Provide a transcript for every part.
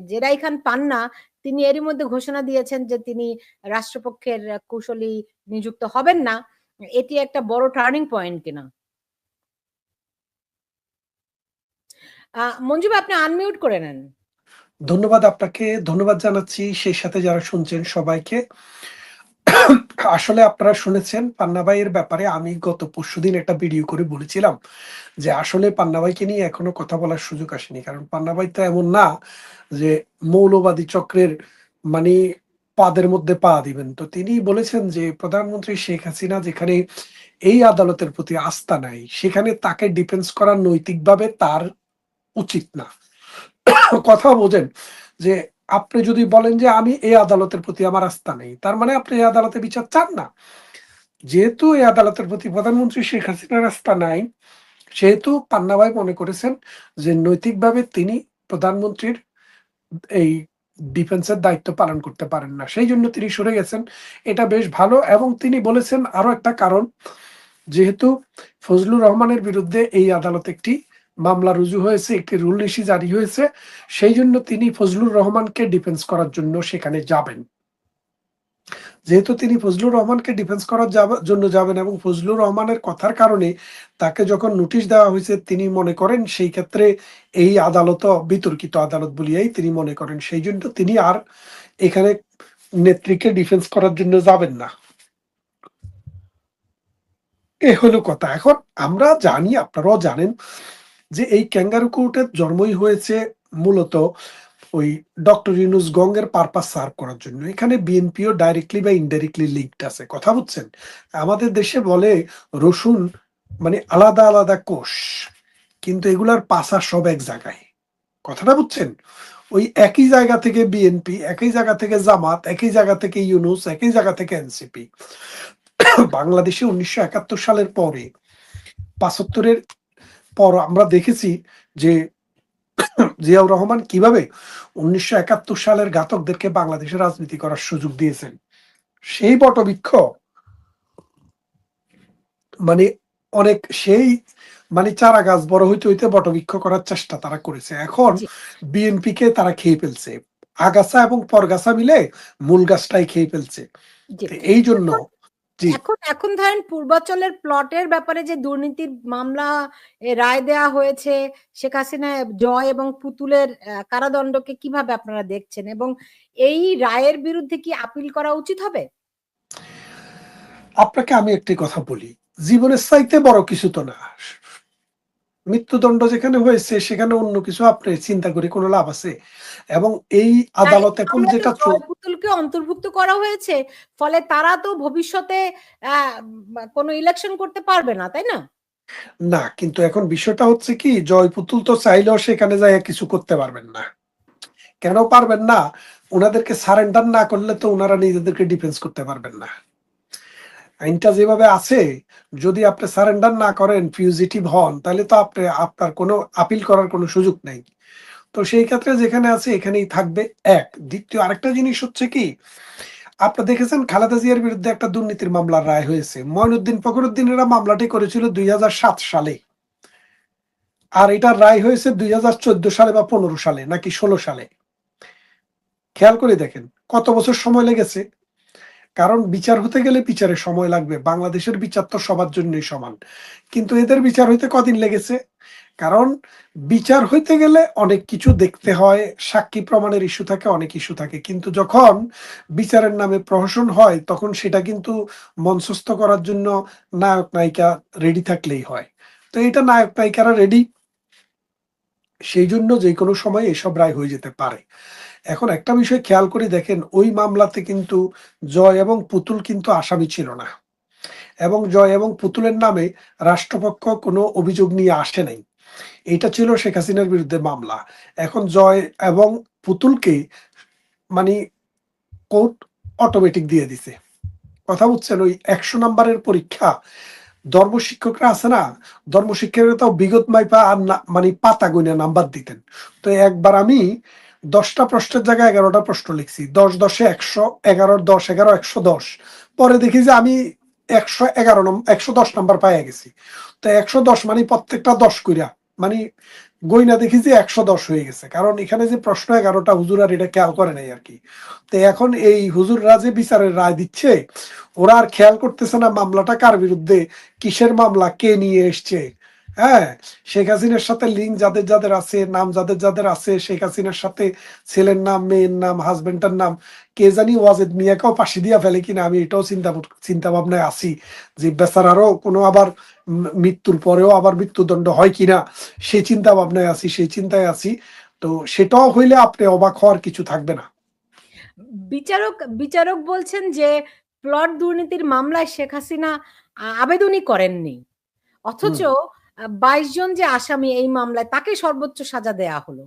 জেরাই খান পান্না তিনি এরই মধ্যে ঘোষণা দিয়েছেন যে তিনি রাষ্ট্রপক্ষের কৌশলী নিযুক্ত হবেন না। এটি একটা বড় টার্নিং পয়েন্ট কিনা? মঞ্জু ভাই, আপনি আনমিউট করে নেন। ধন্যবাদ আপনাকে, ধন্যবাদ জানাচ্ছি সেই সাথে যারা শুনছেন সবাইকে। আসলে আপনারা শুনেছেন পান্না ভাইয়ের ব্যাপারে আমি গত পরশুদিন একটা ভিডিও করে বলেছিলাম যে আসলে পান্না ভাইকে নিয়ে এখনো কথা বলার সুযোগ আসেনি, কারণ পান্না ভাই তো এমন না যে মৌলবাদী চক্রের মানে পাদের মধ্যে পা দিবেন। তো তিনি বলেছেন যে প্রধানমন্ত্রী শেখ হাসিনা যেখানে এই আদালতের প্রতি আস্থা নাই, সেখানে তাকে ডিফেন্স করা নৈতিকভাবে তার উচিত না। কথা বোঝেন যে আপনি যদি বলেন যে আমি এই আদালতের প্রতি আমার আস্থা নেই, তার মানে আপনি এই আদালতে বিচার চান না। যেহেতু এই আদালতের প্রতি প্রধানমন্ত্রী শেখ হাসিনার আস্থা নাই, সেহেতু পান্না ভাই মনে করেছেন যে নৈতিকভাবে তিনি প্রধানমন্ত্রীর এই ডিফেন্সের দায়িত্ব পালন করতে পারেন না, সেই জন্য তিনি সরে গেছেন। এটা বেশ ভালো। এবং তিনি বলেছেন আরো একটা কারণ, যেহেতু ফজলুর রহমানের বিরুদ্ধে এই আদালতে একটি মামলা রুজু হয়েছে, একটি রুল রিসি জারি হয়েছে, সেই জন্য তিনি ফজলুর রহমানকে ডিফেন্স করার জন্য সেখানে যাবেন। যেহেতু তিনি ফজলুর রহমানকে ডিফেন্স করার জন্য যাবেন এবং ফজলুর রহমানের কথার কারণে তাকে যখন নোটিশ দেওয়া হয়েছে, তিনি মনে করেন সেই ক্ষেত্রে এই আদালত বিতর্কিত আদালত বলিয়াই তিনি মনে করেন, সেই জন্য তিনি আর এখানে নেত্রীকে ডিফেন্স করার জন্য যাবেন না। এ হলো কথা। এখন আমরা জানি, আপনারাও জানেন যে এই ক্যাঙ্গারু কোর্টের জন্মই হয়েছে মূলত ওই ডক্টর ইউনুস গঙ্গের পারপাস সার্ভ করার জন্য। এখানে বিএনপিও ডাইরেক্টলি বা ইনডাইরেক্টলি লিঙ্কড আছে। কথা বুঝছেন? আমাদের দেশে বলে রসুন মানে আলাদা আলাদা কোষ, কিন্তু এগুলার পাশা সব এক জায়গায়। কথাটা বুঝছেন? ওই একই জায়গা থেকে বিএনপি, একই জায়গা থেকে জামাত, একই জায়গা থেকে ইউনুস, একই জায়গা থেকে এনসিপি। বাংলাদেশে 1971 সালের পরে 75-এর পর আমরা দেখেছি যে জিয়াউর রহমান কিভাবে 1971 সালের ঘাতকদেরকে বাংলাদেশের রাজনীতি করার সুযোগ দিয়েছেন। সেই বটবৃক্ষ মানে অনেক সেই মানে চারা গাছ বড় হইতে হইতে বটবৃক্ষ করার চেষ্টা তারা করেছে। এখন বিএনপি কে তারা খেয়ে ফেলছে, আগাছা এবং পরগাছা মিলে মূল গাছটাই খেয়ে ফেলছে। এই জন্য এখন ধরেন পূর্বাচলের প্লটের ব্যাপারে যে দুর্নীতির মামলা রায় দেয়া হয়েছে, শেখ হাসিনা জয় এবং পুতুলের কারাদণ্ডকে কিভাবে আপনারা দেখছেন, এবং এই রায়ের বিরুদ্ধে কি আপিল করা উচিত হবে? আপনাকে আমি একটি কথা বলি, জীবনের চাইতে বড় কিছু তো না। মৃত্যুদণ্ড যেখানে হয়েছে সেখানে অন্য কিছু আপনি চিন্তা করে কোনো লাভ আছে? এবং এই আদালত এখন যেটা পুতুলকে অন্তর্ভুক্ত করা হয়েছে, ফলে তারা তো ভবিষ্যতে কোনো ইলেকশন করতে পারবে না, তাই না? না, কিন্তু এখন বিষয়টা হচ্ছে কি, জয় পুতুল তো চাইলেও সেখানে যায় কিছু করতে পারবেন না। কেন পারবেন না? ওনাদেরকে সারেন্ডার না করলে তো ওনারা নিজেদেরকে ডিফেন্স করতে পারবেন না। আইনটা যেভাবে আছে, যদি আপনি সারেন্ডার না করেন, ফিউজিটিভ হন, তাহলে তো আপনার কোনো আপিল করার কোনো সুযোগ নেই। তো সেই ক্ষেত্রে যেখানে আছে এখানেই থাকবে। এক দ্বিতীয় আরেকটা জিনিস হচ্ছে কি, আপনারা দেখেছেন খালেদা জিয়ার বিরুদ্ধে একটা দুর্নীতির মামলার রায় হয়েছে। মঈনুদ্দিন ফখরুদ্দিনেরা মামলাটি করেছিল 2007 সালে, আর এটার রায় হয়েছে 2014 সালে বা 15 সালে নাকি 16 সালে। খেয়াল করে দেখেন কত বছর সময় লেগেছে। কারণ বিচার হতে গেলে বিচারে সময় লাগবে, বাংলাদেশের বিচার তো সবার জন্যই সমান, কিন্তু এদের বিচার হইতে কদিন লেগেছে? কারণ বিচার হইতে গেলে অনেক কিছু দেখতে হয়, সাক্ষী প্রমাণের ইস্যু থাকে, অনেক ইস্যু থাকে, কিন্তু যখন বিচারের নামে প্রহসন হয় তখন সেটা কিন্তু মঞ্চস্থ করার জন্য নায়ক নায়িকা রেডি থাকলেই হয়। তো এটা নায়ক নায়িকারা রেডি, সেই জন্য যে কোনো সময় এসব রায় হয়ে যেতে পারে। এখন একটা বিষয় খেয়াল করে দেখেন, ওই মামলাতে কিন্তু জয় এবং পুতুল কিন্তু আসামি ছিল না, এবং জয় এবং পুতুলের নামে রাষ্ট্রপক্ষ কোনো অভিযোগ নিয়ে আসে নাই। এটা ছিল শেখ হাসিনার বিরুদ্ধে মামলা। এখন জয় এবং পুতুলকে মানে কোর্ট অটোমেটিক দিয়ে দিছে। কথা বুঝছেন? ওই 100 নাম্বারের পরীক্ষা ধর্ম শিক্ষকরা আছে না, ধর্ম শিক্ষকরা তো বিগত মাইপা আর মানে পাতা গুনে নাম্বার দিতেন। তো একবার আমি 10টা প্রশ্নের জায়গায় 11টা প্রশ্ন লিখছি, 10 10 100, 11 10 11 110। পরে দেখি যে আমি 111 110 নাম্বার পাইয়া গেছি। তো 110 মানে প্রত্যেকটা 10 কইরা, মানে গইনা দেখি যে 110 হয়ে গেছে, কারণ এখানে যে প্রশ্ন 11টা হুজুর আর এটা খেয়াল করে নাই আর কি। তো এখন এই হুজুররা যে বিচারের রায় দিচ্ছে, ওরা আর খেয়াল করতেছে না মামলাটা কার বিরুদ্ধে, কিসের মামলা, কে নিয়ে এসছে। হ্যাঁ, শেখ হাসিনার সাথে লিঙ্ক যাদের যাদের আছে, নাম যাদের যাদের আছে, শেখ হাসিনার সাথে ছেলের নাম, মেয়ের নাম, হাজবেন্ডের নাম, কে জানি ওয়াজেদ মিয়াকেও ফাঁসি দিয়া ফেলে কিনা, আমি এটাও চিন্তা ভাবনায় আছি যে বেচারারও কোনো আবার মৃত্যুর পরেও আবার মৃত্যুদণ্ড হয় কিনা, সেই চিন্তা ভাবনায় আছি, সেই চিন্তায় আছি। তো সেটাও হইলে আপনি অবাক হওয়ার কিছু থাকবে না। বিচারক বিচারক বলছেন যে প্লট দুর্নীতির মামলায় শেখ হাসিনা আবেদনই করেননি, অথচ হুম। 22 জন যে আসামি এই মামলায় তাকে সর্বোচ্চ সাজা দেয়া হলো।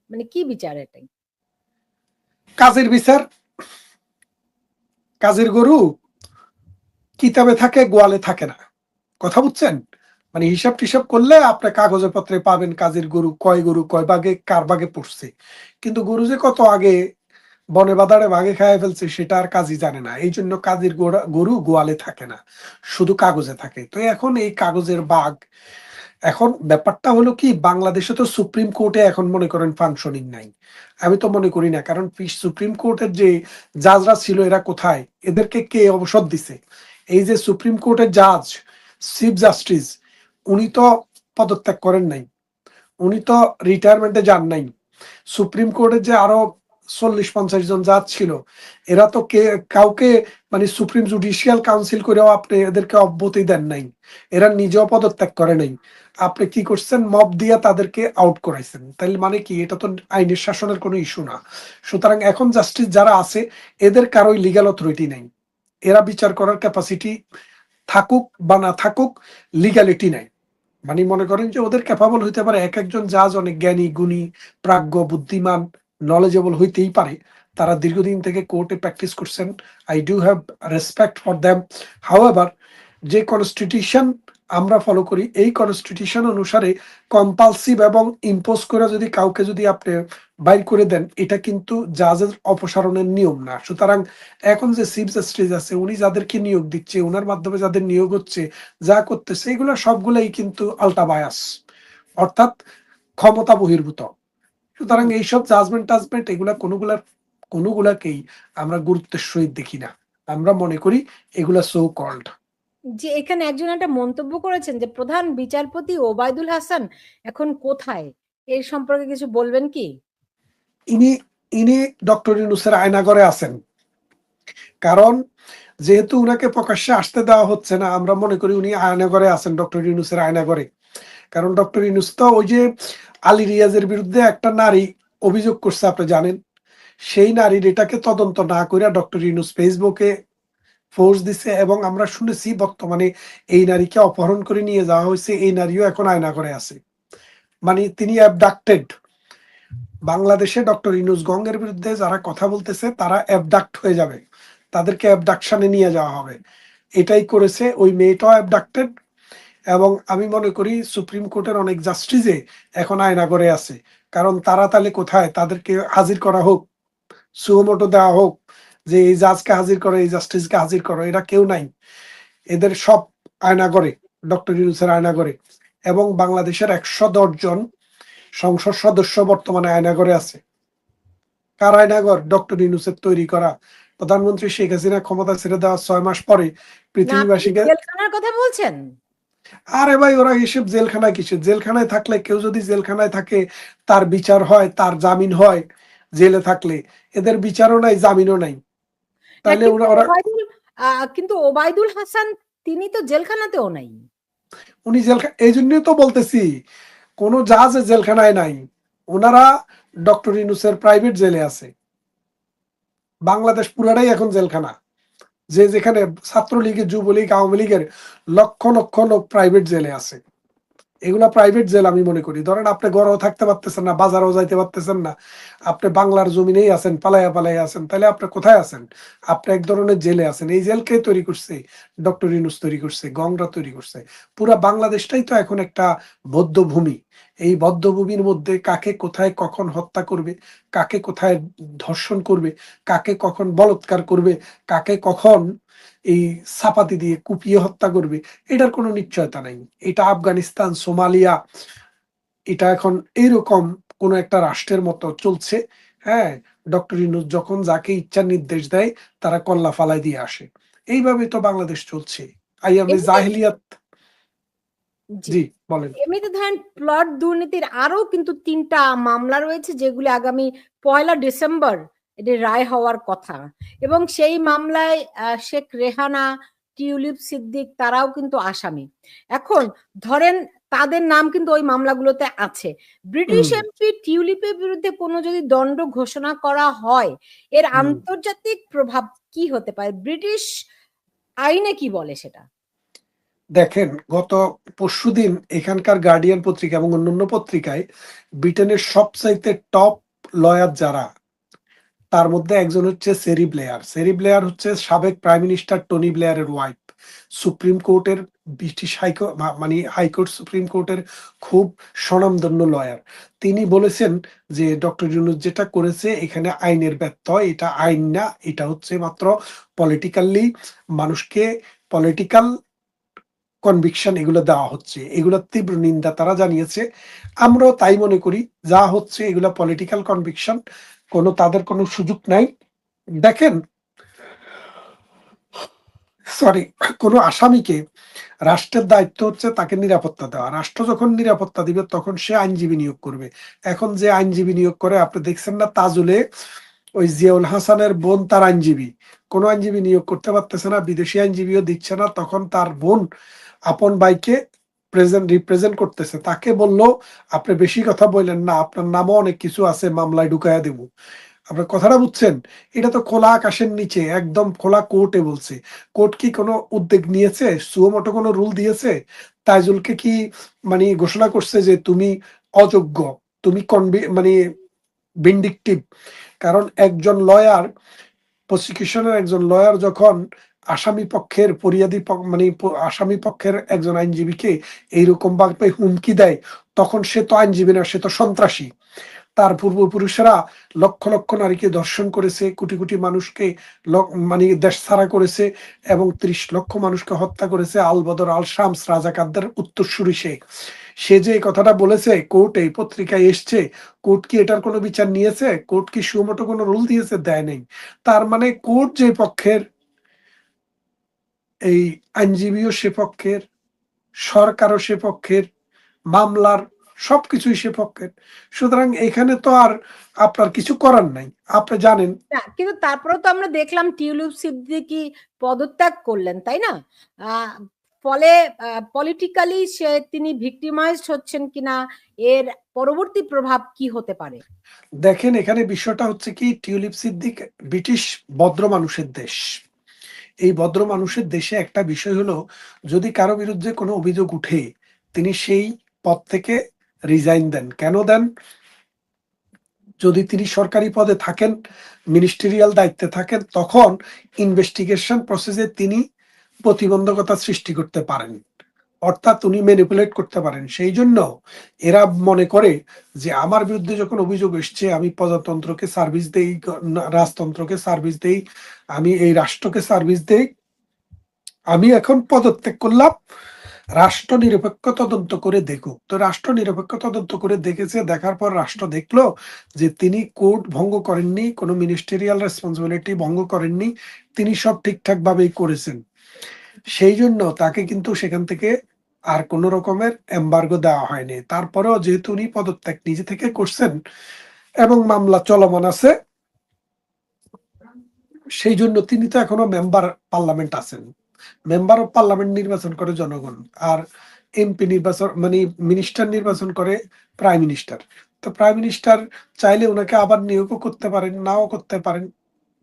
মানে কি বিচার এটাই? কাজের বিচার, কাজের গরু কিতাবে থাকে, গোয়ালে থাকে না, কথা বুঝছেন? মানে হিসাব টিসাব করলে আপনি কাগজে পত্রে পাবেন কাজের গরু কয় ভাগে কার ভাগে পড়ছে, কিন্তু গরু যে কত আগে বনে বাদারে ভাগে খায় ফেলছে সেটা আর কাজই জানে না। এই জন্য কাজের গরু গোয়ালে থাকে না, শুধু কাগজে থাকে। তো এখন এই কাগজের বাঘ, এখন ব্যাপারটা হলো কি, বাংলাদেশে তো সুপ্রিম কোর্টে এখন মনে করেন ফাংশনিং নাই। আমি তো মনে করি না, কারণ সুপ্রিম কোর্টের যে জাজরা ছিল এরা কোথায়, এদেরকে কে অবসর দিছে? এই যে সুপ্রিম কোর্টের জাজ, চিফ জাস্টিস, উনি তো পদত্যাগ করেন নাই, উনি তো রিটায়ারমেন্টে যান নাই। সুপ্রিম কোর্টের যে আরো 40-50 জন জাজ ছিল, এরা তো কাউকে মানে সুপ্রিম জুডিশিয়াল কাউন্সিল করেও আপনি এদেরকে অব্যাহতি দেন নাই, এরা নিজেও পদত্যাগ করে নাই। আপনি কি করছেন, মব দিয়ে তাদেরকে আউট করাইছেন। তাইলে মানে কি, এটা তো আইনের শাসনের কোনো ইস্যু না। সুতরাং এখন জাস্টিস যারা আছে, এদের কারোই লিগ্যাল অথরিটি নেই, এরা বিচার করার ক্যাপাসিটি থাকুক বা না থাকুক, লিগ্যালিটি নাই। মানে মনে করেন যে ওদের ক্যাপাবল হইতে পারে, এক একজন জাজ অনেক জ্ঞানী গুণী, প্রাজ্ঞ, বুদ্ধিমান, নলেজেবল হইতেই পারে, তারা দীর্ঘদিন থেকে কোর্টে প্র্যাকটিস করছেন, I do have respect for them. However, যে কনস্টিটিউশন আমরা ফলো করি, এই কনস্টিটিউশন অনুসারে কম্পালসিভ এবং ইম্পোজ করে যদি কাউকে যদি আপনি বাইর করে দেন, এটা কিন্তু জাজের অপসারণের নিয়ম না। সুতরাং এখন যে চিফ জাস্টিস আছে, উনি যাদেরকে নিয়োগ দিচ্ছে, ওনার মাধ্যমে যাদের নিয়োগ হচ্ছে, যা করতেছে, এগুলো সবগুলাই কিন্তু আলটা বায়াস, অর্থাৎ ক্ষমতা বহির্ভূত। সুতরাং এইসব জাজমেন্ট টাজমেন্ট এগুলা কোনোগুলাকেই আমরা গুরুত্বের সহিত দেখি না, আমরা মনে করি এগুলা সো কল্ড। যে এখানে একজন একটা মন্তব্য করেছেন যে প্রধান বিচারপতি ওবায়দুল হাসান এখন কোথায়, এর সম্পর্কে কিছু বলবেন কি? ইনি ইনি ডক্টর ইউনূসের আয়নাঘরে আছেন, কারণ যেহেতু উনাকে প্রকাশ্যে আসতে দেওয়া হচ্ছে না, আমরা মনে করি উনি আয়নাঘরে আছেন, ডক্টর ইউনূসের আয়নাঘরে। কারণ ডক্টর ইউনূস তো ওই যে আলী রিয়াজের বিরুদ্ধে একটা নারী অভিযোগ করছে, আপনি জানেন, সেই নারীর এটাকে তদন্ত না করে ডক্টর ইউনূস ফেসবুকে পোস্ট দিছে, এবং আমরা শুনেছি বর্তমানে এই নারীকে অপহরণ করে নিয়ে যাওয়া হয়েছে, এই নারীও এখন আয়নাঘরে আছে। মানে তিনি অ্যাবডাক্টেড। বাংলাদেশে ডক্টর ইউনূস গঙ্গের বিরুদ্ধে যারা কথা বলতেছে তারা অ্যাবডাক্ট হয়ে যাবে, তাদেরকে অ্যাবডাকশনে নিয়ে যাওয়া হবে। এটাই করেছে, ওই মেয়েটাও অ্যাবডাক্টেড। এবং আমি মনে করি সুপ্রিম কোর্টের অনেক জাস্টিসে এখন আয়নাঘরে আছে, কারণ তারা তাহলে কোথায়, তাদেরকে হাজির করা হোক, সুমোটো দেওয়া হোক যে এই জাজকে হাজির করো, এই জাস্টিসকে হাজির করো, এরা কেউ নাই, এদের সব আয়নাঘরে, ডক্টর ইউনূসের আয়নাঘরে। এবং বাংলাদেশের 110 জন সংসদ সদস্য বর্তমানে আয়নাঘরে আছে। কার আয়নাঘর? ডক্টর ইউনূসের তৈরি করা। প্রধানমন্ত্রী শেখ হাসিনা ক্ষমতা ছেড়ে দেওয়ার 6 মাস পরে না, আপনি কি পৃথিবীবাসীকে, জেলখানার কথা বলছেন? আরে ভাই ওরা এসব জেলখানায় কিসে, জেলখানায় থাকলে, কেউ যদি জেলখানায় থাকে তার বিচার হয়, তার জামিন হয়। জেলে থাকলে এদের বিচারও নাই, জামিনও নাই। না, তাহলে কিন্তু ওরা ওরা কিন্তু ওবায়দুল হাসান তিনি তো জেলখানাতেও নাই। উনি এই জন্যই তো বলতেছি, কোন জাহাজে জেলখানায় নাই, ওনারা ডক্টর ইউনূসের প্রাইভেট জেলে আছে। বাংলাদেশ পুরাটাই এখন জেলখানা, যে যেখানে ছাত্রলীগের, যুবলীগ, আওয়ামী লীগের লক্ষ লক্ষ লোক প্রাইভেট জেলে আছে। এগুলা প্রাইভেট জেল আমি মনে করি। ধরেন আপনি ঘরেও থাকতে পারতেছেন না, বাজারেও যাইতে পারতেছেন না, আপনি বাংলার জমিনেই আছেন, পালাইয়া পালাইয়া আছেন, তাহলে আপনি কোথায় আছেন? আপনি এক ধরনের জেলে আছেন। এই জেল কে তৈরি করছে? ডক্টর ইউনূস তৈরি করছে, গংরা তৈরি করছে। পুরা বাংলাদেশটাই তো এখন একটা বদ্ধ ভূমি। এই বদ্ধ ভূমির মধ্যে কাকে কোথায় কখন হত্যা করবে, কাকে কোথায় ধর্ষণ করবে, কাকে কখন বলাৎকার করবে, কাকে কখন এই চাপাতি দিয়ে কুপিয়ে হত্যা করবে, এটার কোনো নিশ্চয়তা নাই। এটা আফগানিস্তান, সোমালিয়া, এটা এখন এইরকম কোন একটা রাষ্ট্রের মতো চলছে। হ্যাঁ, ডক্টর ইউনূস যখন যাকে ইচ্ছা নির্দেশ দেয় তারা কল্লা ফালায় দিয়ে আসে। এইভাবেই তো বাংলাদেশ চলছে। আইয়ামে এমনিতে জাহিলিয়াত। জি। জি, বলেন। এমনিতে ধরেন প্লট দুর্নীতির আরো কিন্তু ৩ টা মামলা রয়েছে যেগুলি আগামী ১লা ডিসেম্বর এটির রায় হওয়ার কথা। এবং সেই মামলায় শেখ রেহানা, টিউলিপ সিদ্দিক তারাও কিন্তু আসামি। এখন ধরেন তাদের নাম কিন্তু ওই মামলাগুলোতে আছে। ব্রিটিশ হুম, এমপি টিউলিপের বিরুদ্ধে কোনো যদি দণ্ড ঘোষণা করা হয়, এর হুম। আন্তর্জাতিক প্রভাব কি হতে পারে? ব্রিটিশ আইনে কি বলে সেটা? দেখেন, গত পরশুদিন এখানকার গার্ডিয়ান পত্রিকা এবং অন্যান্য পত্রিকায় ব্রিটেনের সবচাইতে টপ লয়ার যারা, তার মধ্যে একজন হচ্ছে সেরি ব্লেয়ার। সেরি ব্লেয়ার হচ্ছে সাবেক প্রাইম মিনিস্টার টনি ব্লেয়ারের ওয়াইফ। সুপ্রিম কোর্টের ব্রিটিশ মানে হাইকোর্ট সুপ্রিম কোর্টের খুব স্বনামধন্য লয়ার। তিনি বলেছেন যে ডক্টর ইউনূস যেটা করেছে এখানে আইনের ব্যত্যয়, এটা আইন না, এটা হচ্ছে মাত্র পলিটিক্যালি মানুষকে পলিটিক্যাল কনভিকশন এগুলো দেওয়া হচ্ছে। এগুলোর তীব্র নিন্দা তারা জানিয়েছে। আমরাও তাই মনে করি, যা হচ্ছে এগুলা পলিটিক্যাল কনভিকশন, কোনো তাদের কোনো সুযোগ নাই। দেখেন, সরি, কোনো আসামিকে রাষ্ট্রের দায়িত্ব হচ্ছে তাকে নিরাপত্তা দেওয়া। রাষ্ট্র যখন নিরাপত্তা দিবে তখন সে আইনজীবী নিয়োগ করবে। এখন যে আইনজীবী নিয়োগ করে, আপনি দেখছেন না তাজুলে ওই জিয়াউল হাসানের বোন তার আইনজীবী, কোনো আইনজীবী নিয়োগ করতে পারতেছে না, বিদেশি আইনজীবীও দিচ্ছে না, তখন তার বোন আপন ভাইকে রিপ্রেজেন্ট করতেছে। তাকে বলল আপনি বেশি কথা বললেন না, আপনার নামও অনেক কিছু আছে, মামলায় ঢুকাইয়া দেব। আপনার কথাটা বুঝছেন? এটা তো খোলা আকাশের নিচে, একদম খোলা কোর্টে বলছে। কোর্ট কি কোনো উদ্যোগ নিয়েছে? সুমোটো কোনো রুল দিয়েছে? তাইজুলকে কি মানে ঘোষণা করছে যে তুমি অযোগ্য, তুমি মানে ভিন্ডিকটিভ? কারণ একজন লয়ার, প্রসিকিউশনের একজন লয়ার যখন আসামি পক্ষের মানে আসামি পক্ষের একজন আইনজীবীকে এইরকম ভাবে হুমকি দেয়, তখন সে তো আইনজীবী না, সে তো সন্ত্রাসী। তার পূর্বপুরুষেরা লক্ষ লক্ষ নারীকে ধর্ষণ করেছে, কোটি কোটি মানুষকে মানে দেশ ছাড়া করেছে, এবং ৩০ লক্ষ মানুষকে হত্যা করেছে। আল বদর আল শামস রাজাকারদের উত্তরসূরি সে। সে যে এই কথাটা বলেছে, কোর্টে পত্রিকায় এসছে, কোর্ট কি এটার কোনো বিচার নিয়েছে? কোর্ট কি সুমোটো কোনো রুল দিয়েছে? দেয় নাই। তার মানে কোর্ট যে পক্ষের, এই আইনজীবীও সে পক্ষের, সরকারও সে পক্ষের, মামলার সবকিছুই সে পক্ষের। সুতরাং এখানে তো আর আপনার কিছু করার নাই, আপনি জানেন। না, কিন্তু তারপরেও তো আমরা দেখলাম টিউলিপ সিদ্দিকী পদত্যাগ করলেন, তাই না? ফলে পলিটিক্যালি তিনি ভিক্টিমাইজড হচ্ছেন কিনা, এর পরবর্তী প্রভাব কি হতে পারে? দেখেন, এখানে বিষয়টা হচ্ছে কি, টিউলিপ সিদ্দিক ব্রিটিশ ভদ্র মানুষের দেশ। এই ভদ্র মানুষের দেশে একটা বিষয় হলো, যদি কারো বিরুদ্ধে কোনো অভিযোগ উঠে, তিনি সেই পদ থেকে রিজাইন দেন। কেন দেন? যদি তিনি সরকারি পদে থাকেন, মিনিস্টেরিয়াল দায়িত্বে থাকেন, তখন ইনভেস্টিগেশন প্রসেসে তিনি প্রতিবন্ধকতা সৃষ্টি করতে পারেন, অর্থাৎ উনি ম্যানিপুলেট করতে পারেন। সেই জন্য এরা মনে করে যে আমার বিরুদ্ধে যখন অভিযোগ এসছে, আমি প্রজাতন্ত্রকে সার্ভিস দেই, রাজতন্ত্রকে সার্ভিস দেই, আমি এই রাষ্ট্রকে সার্ভিস দেই, আমি এখন পদত্যাগ করলাম, রাষ্ট্র নিরপেক্ষ তদন্ত করে দেখুক। তো রাষ্ট্র নিরপেক্ষ তদন্ত করে দেখেছে, দেখার পর রাষ্ট্র দেখলো যে তিনি কোর্ট ভঙ্গ করেননি, কোনো মিনিস্টেরিয়াল রেসপন্সিবিলিটি ভঙ্গ করেননি, তিনি সব ঠিকঠাক ভাবেই করেছেন। সেই জন্য তাকে কিন্তু সেখান থেকে আর কোন রকমের এম্বার্গো দেওয়া হয়নি। তারপরেও যেহেতু উনি পদত্যাগ নিজে থেকে করছেন এবং মামলা চলমান আছে, সেই জন্য তিনি তো এখনো মেম্বার পার্লামেন্ট আছেন। মেম্বার অফ পার্লামেন্ট নির্বাচন করে জনগণ, আর এমপি নির্বাচন মানে মিনিস্টার নির্বাচন করে প্রাইম মিনিস্টার। তো প্রাইম মিনিস্টার চাইলে ওনাকে আবার নিয়োগও করতে পারেন, নাও করতে পারেন।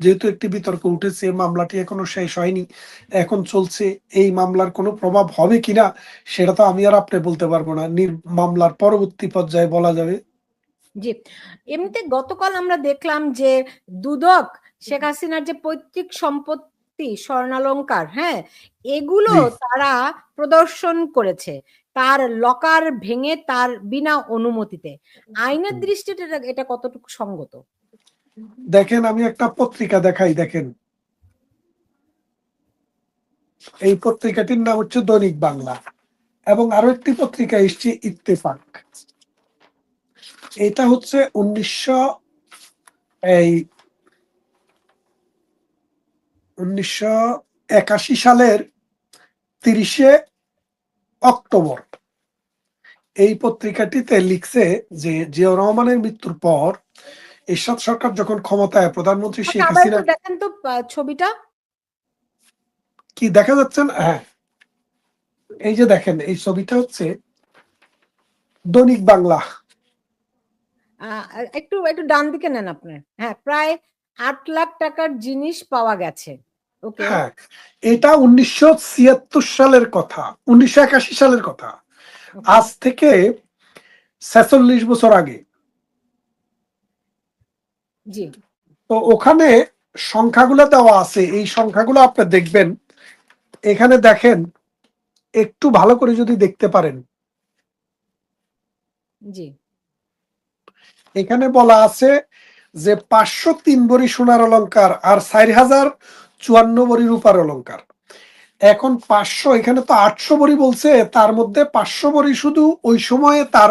যেহেতু একটি বিতর্ক উঠেছে, মামলাটি এখনো শেষ হয়নি, এখন চলছে, এই মামলার কোনো প্রভাব হবে কিনা সেটা তো আমি আর আপনি বলতে পারবো না, মামলার পরবর্তী পর্যায়ে বলা যাবে। জি। এমনিতে গতকাল আমরা দেখলাম যে দুদক শেখ হাসিনার যে পৈতৃক সম্পত্তি স্বর্ণালংকার, হ্যাঁ, এগুলো জি, তারা প্রদর্শন করেছে তার লকার ভেঙে, তার বিনা অনুমতিতে। আইনের দৃষ্টিতে এটা কতটুকু সঙ্গত? দেখেন, আমি একটা পত্রিকা দেখাই, দেখেন, এই পত্রিকাটির নাম হচ্ছে দৈনিক বাংলা, এবং আরো একটি পত্রিকা এসছে ইত্তেফাক। এটা হচ্ছে 1981 সালের 30শে অক্টোবর এই পত্রিকাটিতে লিখছে যে জিয়াউর রহমানের মৃত্যুর পর এরশাদ সরকার যখন ক্ষমতায়, প্রধানমন্ত্রী আচ্ছা, শেখ আবার হাসিনা। একটু দেখেন তো ছবিটা। কি দেখা যাচ্ছে না? হ্যাঁ, এই যে দেখেন, এই ছবিটা হচ্ছে দৈনিক বাংলা। একটু একটু ডান দিকে নেন আপনার। হ্যাঁ, প্রায় 8 লাখ টাকার জিনিস পাওয়া গেছে। ওকে। হ্যাঁ, এটা 1976 সালের কথা, 1981 সালের কথা, ওকে। আজ থেকে 46 বছর আগে। জি। তো ওখানে সংখ্যাগুলো দেওয়া আছে, এই সংখ্যাগুলো আপনি দেখবেন। এখানে দেখেন, একটু ভালো করে যদি দেখতে পারেন, জি। এখানে বলা আছে যে 503 ভরি সোনার অলংকার আর 4054 ভরি রূপার অলংকার। এখন 500, এখানে তো 800 ভরি বলছে, তার মধ্যে 500 ভরি শুধু ওই সময়ে তার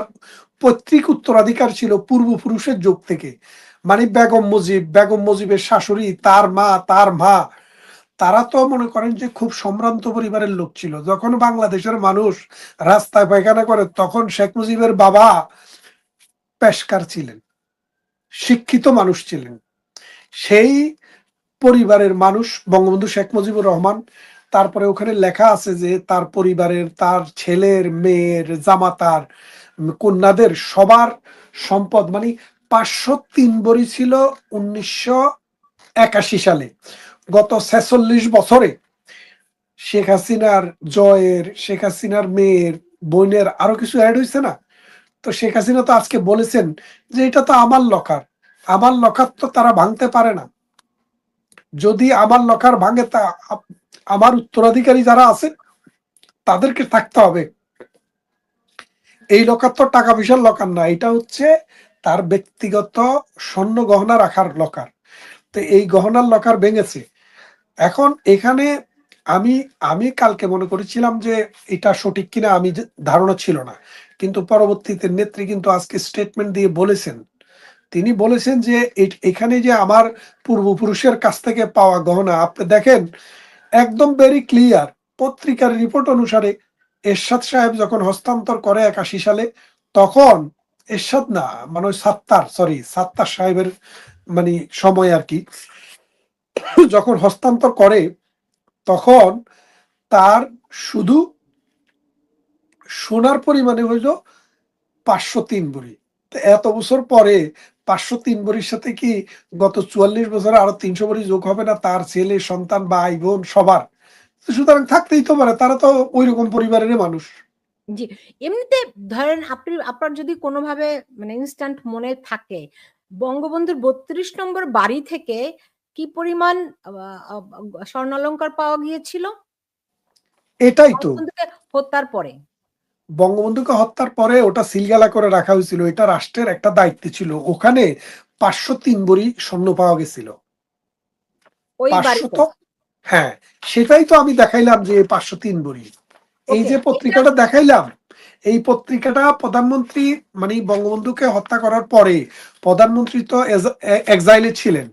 পৈতৃক উত্তরাধিকার ছিল পূর্বপুরুষের যুগ থেকে। মানে বেগম মুজিবের শাশুড়ি, তার মা, তারা তো মনে করেন যে খুব সম্ভ্রান্ত পরিবারের লোক ছিল। যখন বাংলাদেশের মানুষ রাস্তায় পায়খানা করে, তখন শেখ মুজিবের বাবা পেশকার ছিলেন, শিক্ষিত মানুষ ছিলেন। সেই পরিবারের মানুষ বঙ্গবন্ধু শেখ মুজিবুর রহমান। তারপরে ওখানে লেখা আছে যে তার পরিবারের, তার ছেলের, মেয়ের, জামাতার, কন্যাদের সবার সম্পদ মানে 503 ভরি ছিল 1981 সালে। গত 46 বছরে শেখ হাসিনার, শেখ হাসিনার মেয়ের, বোনের আরো কিছু অ্যাড হয়েছে না? তো শেখ হাসিনা তো আজকে বলেছেন যে এটা তো আমার লকার, আমার লকার তো তারা ভাঙতে পারে না। যদি আমার লকার ভাঙে, তা আমার উত্তরাধিকারী যারা আছে তাদেরকে থাকতে হবে। এই লকার তো টাকা পয়সার লকার না, এটা হচ্ছে তার ব্যক্তিগত স্বর্ণ গহনা রাখার লকার। তো এই গহনার লকার ভেঙেছে। এখন এখানে আমি আমি কালকে মনে করেছিলাম যে এটা সঠিক কিনা, আমি ধারণা ছিল না, কিন্তু পরবর্তীতে নেত্রী কিন্তু আজকে স্টেটমেন্ট দিয়ে বলেছেন, তিনি বলেছেন যে এখানে যে আমার পূর্বপুরুষের কাছ থেকে পাওয়া গহনা, আপনি দেখেন একদম ভেরি ক্লিয়ার। পত্রিকার রিপোর্ট অনুসারে এরশাদ সাহেব যখন হস্তান্তর করে 81 সালে, তখন এরশাদ না, মানে সাত্তার সাহেবের মানে সময় আর কি, যখন হস্তান্তর করে তখন তার শুধু সোনার পরিমাণে হইল 503 ভরি। এত বছর পরে 503 ভরির সাথে কি গত 44 বছরে আরো 300 ভরি যোগ হবে না? তার ছেলে সন্তান, ভাই বোন সবার। সুতরাং থাকতেই তো পারে, তারা তো ওই রকম পরিবারের মানুষ। জি। এমনিতে ধরেন আপনার যদি কোনোভাবে মানে ইনস্ট্যান্ট মনে থাকে, বঙ্গবন্ধুর 32 নম্বর বাড়ি থেকে কি পরিমাণ স্বর্ণালংকার পাওয়া গিয়েছিল এটাই তো, বঙ্গবন্ধুকে হত্যার পরে? বঙ্গবন্ধুকে হত্যার পরে ওটা সিলগালা করে রাখা হয়েছিল, এটা রাষ্ট্রের একটা দায়িত্ব ছিল। ওখানে 503 ভরি স্বর্ণ পাওয়া গেছিল। ওই 500 বাড়িতে। তো, হ্যাঁ, সেটাই তো আমি দেখাইলাম যে 503 ভরি। এই ওকে। যে এটা পত্রিকাটা দেখাইলাম, এই পত্রিকাটা প্রধানমন্ত্রী মানে বঙ্গবন্ধুকে হত্যা করার পরে প্রধানমন্ত্রী তো এক্সাইলে ছিলেন।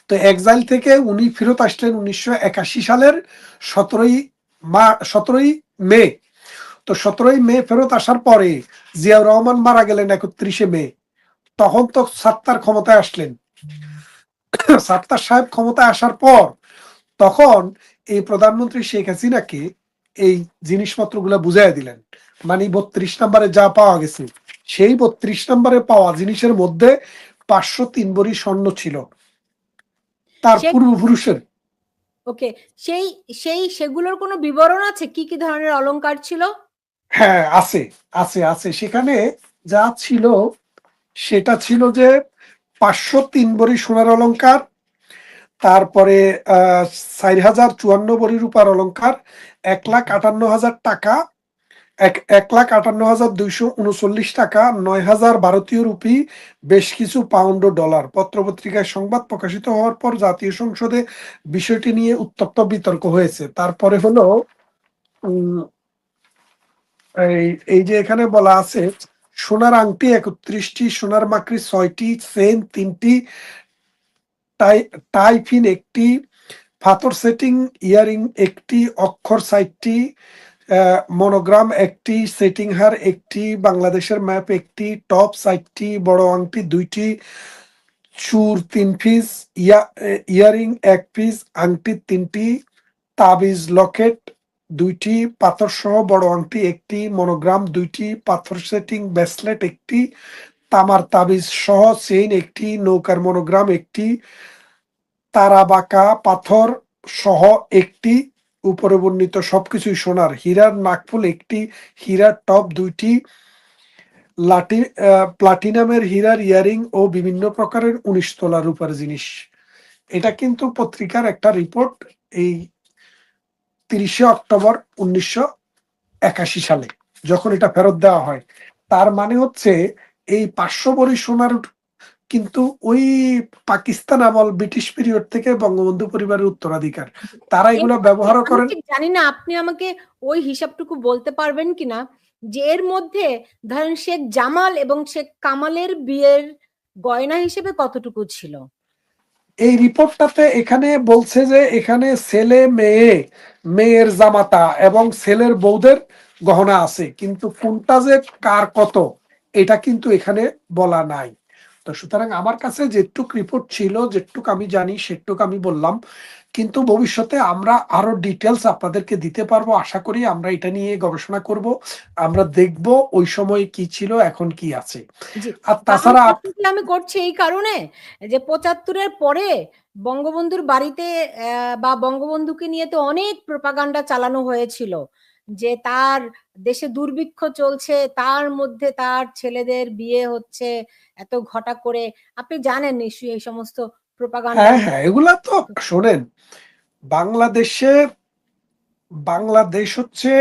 তো এক্সাইল থেকে উনি ফেরত আসলেন 1981 সালের 17ই 17ই মে। তো 17ই মে ফেরত আসার পরে জিয়াউর রহমান মারা গেলেন 31শে মে। তখন তো সাত্তার ক্ষমতায় আসলেন। সাত্তার সাহেব ক্ষমতায় আসার পর তখন এই প্রধানমন্ত্রী শেখ হাসিনাকে এই জিনিসপত্রগুলো বুঝাইয়া দিলেন। মানে 32 নম্বরে যা পাওয়া গেছে, সেই 32 নম্বরে পাওয়া জিনিসের মধ্যে 503 ভরি স্বর্ণ ছিল তার সে পূর্বপুরুষের। ওকে, সেই সেগুলোর কোনো বিবরণ আছে কি কি ধরনের অলংকার ছিল? হ্যাঁ, আছে, আছে সেখানে যা ছিল সেটা ছিল যে 503 ভরি সোনার অলংকার, তারপরে 4054 ভরি রূপার অলংকার, 1,58,000 টাকা, 1,58,239 টাকা, 9,000 ভারতীয় রুপি, বেশ কিছু পাউন্ড ও ডলার। পত্রপত্রিকায় সংবাদ প্রকাশিত হওয়ার পর জাতীয় সংসদে বিষয়টি নিয়ে উত্তপ্ত বিতর্ক হয়েছে। তারপরে উম, এই এই যে এখানে বলা আছে, সোনার আংটি 31টি, সোনার মাকড়ি 6টি, চেন 3টি, টাইফিন 1টি, পাথর সেটিং ইয়ারিং 1টি, অক্ষর 60টি, মনোগ্রাম 1টি, সেটিং হার 1টি, বাংলাদেশের ম্যাপ 1টি, টপ 60টি, বড় আংটি 2টি, চুর 3 পিস, ইয়ারিং 1 পিস, আংটি 3টি, তাবিজ লকেট 2টি, পাথর সহ বড় আংটি 1টি, মনোগ্রাম 2টি, পাথর সেটিং ব্রেসলেট 1টি, তামার তাবিজ সহ চেইন 1টি, নৌকার মনোগ্রাম 1টি, তারাবাঁকা পাথর সহ 1টি, উপরে বর্ণিত সবকিছুই সোনার, হীরার নাকফুল 1টি, হীরার টপ 2টি, প্লাটিনামের হীরার ইয়ারিং ও বিভিন্ন প্রকারের 19 তোলা রূপার জিনিস। এটা কিন্তু পত্রিকার একটা রিপোর্ট, এই 30শে অক্টোবর 1981 সালে যখন এটা ফেরত দেওয়া হয়। তার মানে হচ্ছে এই 500 ভরি সোনার কিন্তু ওই পাকিস্তান আমল ব্রিটিশ পিরিয়ড থেকে বঙ্গবন্ধু পরিবারের উত্তরাধিকার, তারা এর এগুলো মধ্যে ব্যবহার আমি করেন। ঠিক জানি না, আপনি আমাকে ওই হিসাবটুকু বলতে পারবেন কিনা যে এর মধ্যে ধরেন শেখ জামাল এবং শেখ কামালের বিয়ের গয়না হিসেবে কতটুকু ছিল? এই রিপোর্টটাতে এখানে বলছে যে এখানে ছেলে মেয়ে, মেয়ের জামাতা এবং ছেলের বউদের গহনা আছে, কিন্তু কোনটা যে কার কত এটা কিন্তু এখানে বলা নাই। তো সুতরাং আমার কাছে যেটুক রিপোর্ট ছিল, যেটুক আমি জানি সেটুক আমি বললাম, কিন্তু ভবিষ্যতে আমরা আরো ডিটেলস আপনাদেরকে দিতে পারবো। আশা করি আমরা এটা নিয়ে গবেষণা করব, আমরা দেখব ওই সময় কি ছিল, এখন কি আছে। জি, আর কারণ তাছাড়া প্রশ্নটি আমি করছি এই কারণে যে 75-এর পরে বঙ্গবন্ধুর বাড়িতে বা বঙ্গবন্ধুকে নিয়ে তো অনেক প্রপাগান্ডা চালানো হয়েছিল যে তার দেশে দুর্ভিক্ষ চলছে, তার মধ্যে তার ছেলেদের বিয়ে হচ্ছে এত ঘটা করে। আপনি জানেন নিশ্চয়ই এই সমস্ত প্রপাগান্ডার। হ্যাঁ হ্যাঁ, এগুলা তো শোনেন, বাংলাদেশে, বাংলাদেশ হচ্ছে